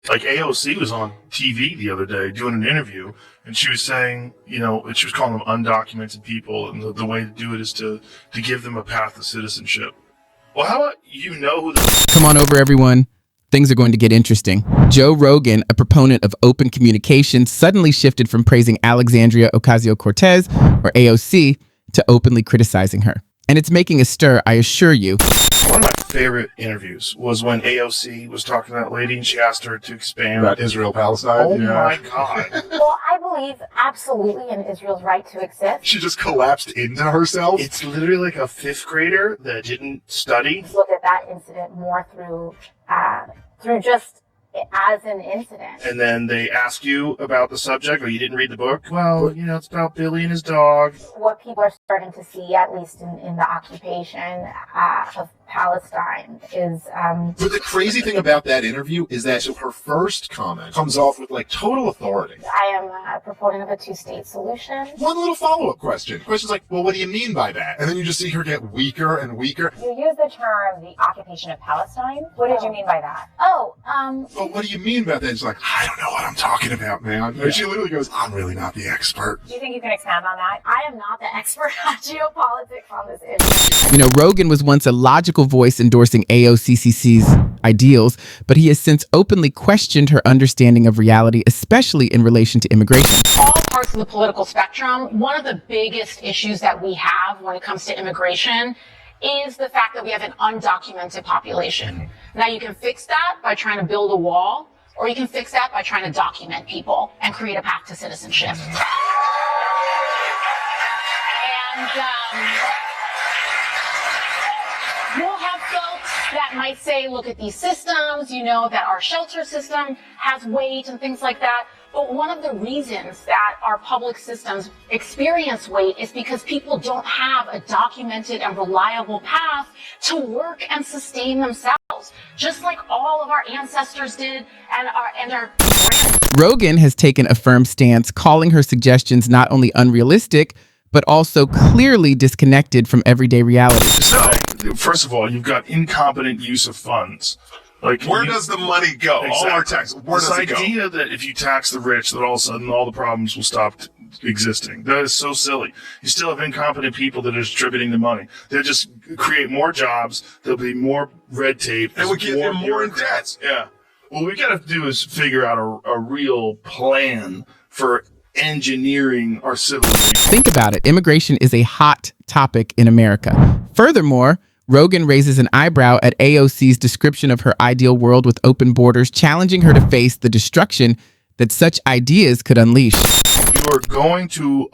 Like AOC was on TV the other day doing an interview, and she was saying, she was calling them undocumented people, and the way to do it is to give them a path to citizenship. Well, how about who the... Come on over, everyone. Things are going to get interesting. Joe Rogan, a proponent of open communication, suddenly shifted from praising Alexandria Ocasio-Cortez, or AOC, to openly criticizing her. And it's making a stir, I assure you. One of my favorite interviews was when AOC was talking to that lady and she asked her to expand about Israel-Palestine. Oh my God. Well, I believe absolutely in Israel's right to exist. She just collapsed into herself. It's literally like a fifth grader that didn't study. Look at that incident more through just as an incident. And then they ask you about the subject, or you didn't read the book. Well, it's about Billy and his dog. What people are starting to see, at least in the occupation of Palestine, is... But the crazy thing about that interview is that her first comment comes off with, total authority. I am a proponent of a two-state solution. One little follow-up question. The question's like, well, what do you mean by that? And then you just see her get weaker and weaker. You use the term the occupation of Palestine. What did you mean by that? Well, what do you mean by that? She's like, I don't know what I'm talking about, man. Yeah. She literally goes, I'm really not the expert. Do you think you can expand on that? I am not the expert on geopolitics on this issue. Rogan was once a logical voice endorsing AOCCC's ideals, but he has since openly questioned her understanding of reality, especially in relation to immigration. All parts of the political spectrum, one of the biggest issues that we have when it comes to immigration is the fact that we have an undocumented population. Now, you can fix that by trying to build a wall, or you can fix that by trying to document people and create a path to citizenship. And you'll have folks that might say, look at these systems, that our shelter system has weight and things like that. But one of the reasons that our public systems experience weight is because people don't have a documented and reliable path to work and sustain themselves, just like all of our ancestors did and our Rogan has taken a firm stance, calling her suggestions not only unrealistic, but also clearly disconnected from everyday reality. So, first of all, you've got incompetent use of funds. Where does the money go? Exactly. All our taxes. Where does it go? This idea that if you tax the rich, that all of a sudden all the problems will stop existing. That is so silly. You still have incompetent people that are distributing the money. They'll just create more jobs. There'll be more red tape. And we get them more in debt. Yeah. What we got to do is figure out a real plan for engineering our civilization. Think about it. Immigration is a hot topic in America. Furthermore, Rogan raises an eyebrow at AOC's description of her ideal world with open borders, challenging her to face the destruction that such ideas could unleash. You are going to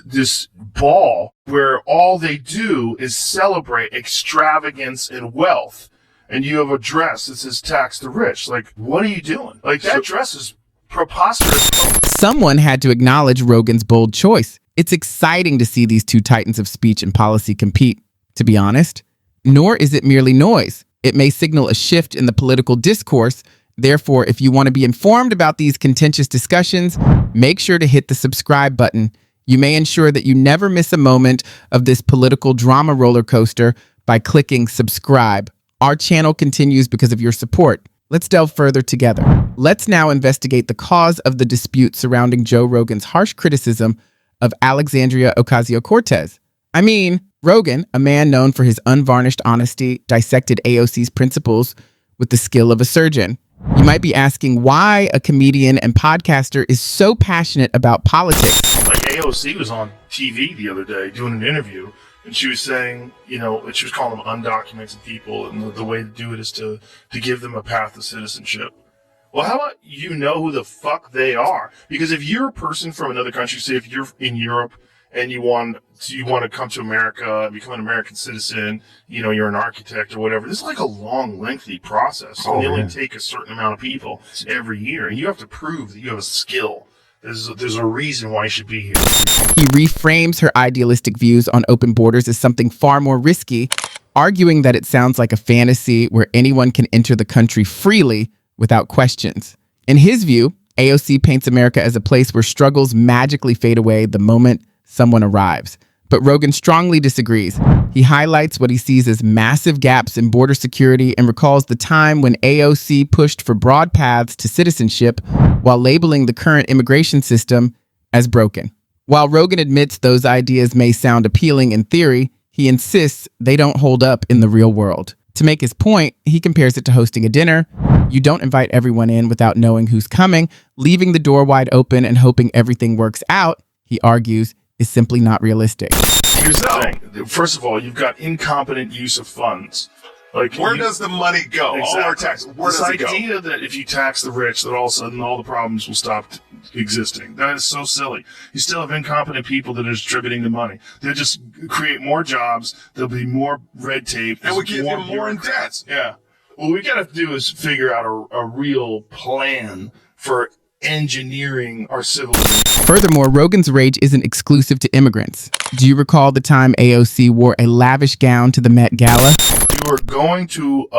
this ball where all they do is celebrate extravagance and wealth, and you have a dress that says tax the rich. What are you doing? That dress is preposterous. Someone had to acknowledge Rogan's bold choice. It's exciting to see these two titans of speech and policy compete, to be honest. Nor is it merely noise. It may signal a shift in the political discourse. Therefore, if you want to be informed about these contentious discussions, make sure to hit the subscribe button. You may ensure that you never miss a moment of this political drama roller coaster by clicking subscribe. Our channel continues because of your support. Let's delve further together. Let's now investigate the cause of the dispute surrounding Joe Rogan's harsh criticism of Alexandria Ocasio-Cortez. Rogan, a man known for his unvarnished honesty, dissected AOC's principles with the skill of a surgeon. You might be asking why a comedian and podcaster is so passionate about politics. AOC was on TV the other day doing an interview, and she was saying, she was calling them undocumented people, and the way to do it is to give them a path to citizenship. Well, how about who the fuck they are? Because if you're a person from another country, say if you're in Europe and you want to come to America and become an American citizen, you're an architect or whatever, this is a long, lengthy process. And they only take a certain amount of people every year, and you have to prove that you have a skill. There's a reason why you should be here. He reframes her idealistic views on open borders as something far more risky, arguing that it sounds like a fantasy where anyone can enter the country freely without questions. In his view, AOC paints America as a place where struggles magically fade away the moment someone arrives. But Rogan strongly disagrees. He highlights what he sees as massive gaps in border security and recalls the time when AOC pushed for broad paths to citizenship while labeling the current immigration system as broken. While Rogan admits those ideas may sound appealing in theory, he insists they don't hold up in the real world. To make his point, he compares it to hosting a dinner. You don't invite everyone in without knowing who's coming, leaving the door wide open and hoping everything works out, he argues, is simply not realistic. Here's the thing. First of all, you've got incompetent use of funds. Like, Where does the money go? Exactly. All our taxes. Where this does it go? idea that if you tax the rich, that all of a sudden all the problems will stop existing. That is so silly. You still have incompetent people that are distributing the money. They'll just create more jobs. There'll be more red tape. And we get them more in debt. Yeah. What we got to do is figure out a real plan for engineering our civilization. Furthermore, Rogan's rage isn't exclusive to immigrants. Do you recall the time AOC wore a lavish gown to the Met Gala? You are going to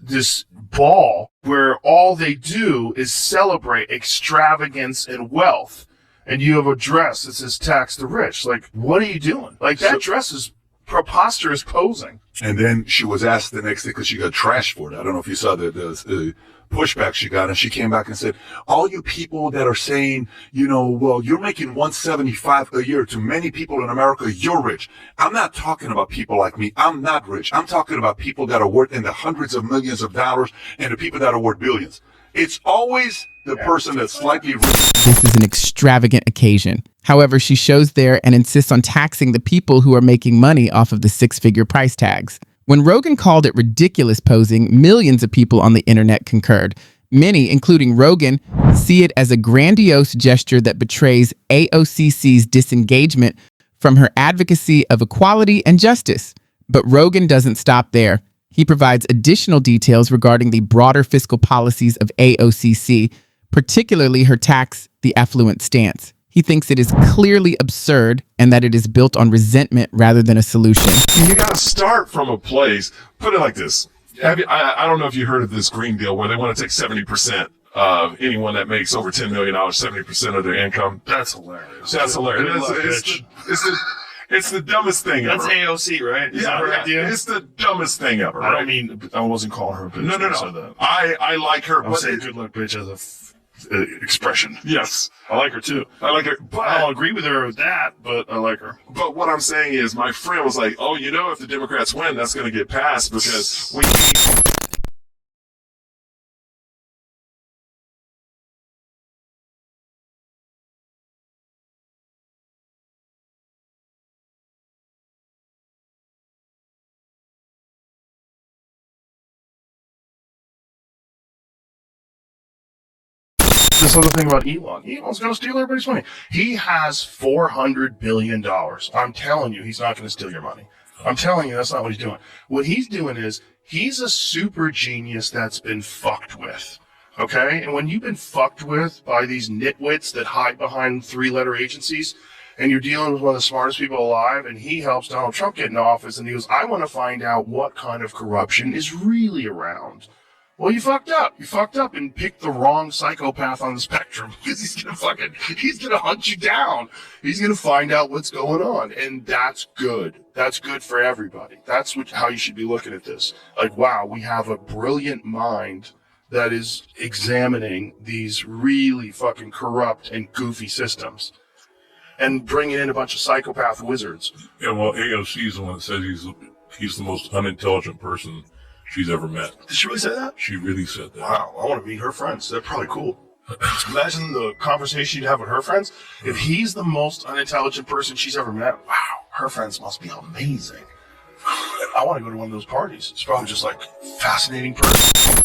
this ball where all they do is celebrate extravagance and wealth, and you have a dress that says tax the rich. Like, what are you doing? Like, that dress is preposterous posing. And then she was asked the next day because she got trashed for it. I don't know if you saw the pushback she got, and she came back and said, all you people that are saying, well, you're making $175 a year, to many people in America, you're rich. I'm not talking about people like me. I'm not rich. I'm talking about people that are worth in the hundreds of millions of dollars and the people that are worth billions. It's always the person that's slightly rich. This is an extravagant occasion. However, she shows there and insists on taxing the people who are making money off of the six-figure price tags. When Rogan called it ridiculous posing, millions of people on the internet concurred. Many, including Rogan, see it as a grandiose gesture that betrays AOC's disengagement from her advocacy of equality and justice. But Rogan doesn't stop there. He provides additional details regarding the broader fiscal policies of AOC, particularly her tax the affluent stance. He thinks it is clearly absurd and that it is built on resentment rather than a solution. You got to start from a place. Put it like this. I don't know if you heard of this Green Deal where they want to take 70% of anyone that makes over $10 million, 70% of their income. That's hilarious. That's hilarious. It's the dumbest thing ever. That's AOC, right? Is that her idea? It's the dumbest thing ever. I don't mean, I wasn't calling her a bitch. No. I like her. I'm saying good luck bitch as a expression. Yes. I like her too. I like her. But I don't agree with her with that, but I like her. But what I'm saying is my friend was like, oh, if the Democrats win, that's going to get passed because we need... This other thing about Elon. Elon's going to steal everybody's money. He has $400 billion. I'm telling you, he's not going to steal your money. I'm telling you, that's not what he's doing. What he's doing is, he's a super genius that's been fucked with. Okay? And when you've been fucked with by these nitwits that hide behind three-letter agencies, and you're dealing with one of the smartest people alive, and he helps Donald Trump get in office, and he goes, I want to find out what kind of corruption is really around. Well, you fucked up. You fucked up and picked the wrong psychopath on the spectrum because he's gonna hunt you down. He's gonna find out what's going on, and that's good. That's good for everybody. That's how you should be looking at this. Like, wow, we have a brilliant mind that is examining these really fucking corrupt and goofy systems and bringing in a bunch of psychopath wizards. Yeah, well, AOC is the one that says he's the most unintelligent person she's ever met. Did she really say that? She really said that. Wow, I want to meet her friends. They're probably cool. Imagine the conversation you'd have with her friends. If he's the most unintelligent person she's ever met, wow, her friends must be amazing. I want to go to one of those parties. It's probably just like fascinating person.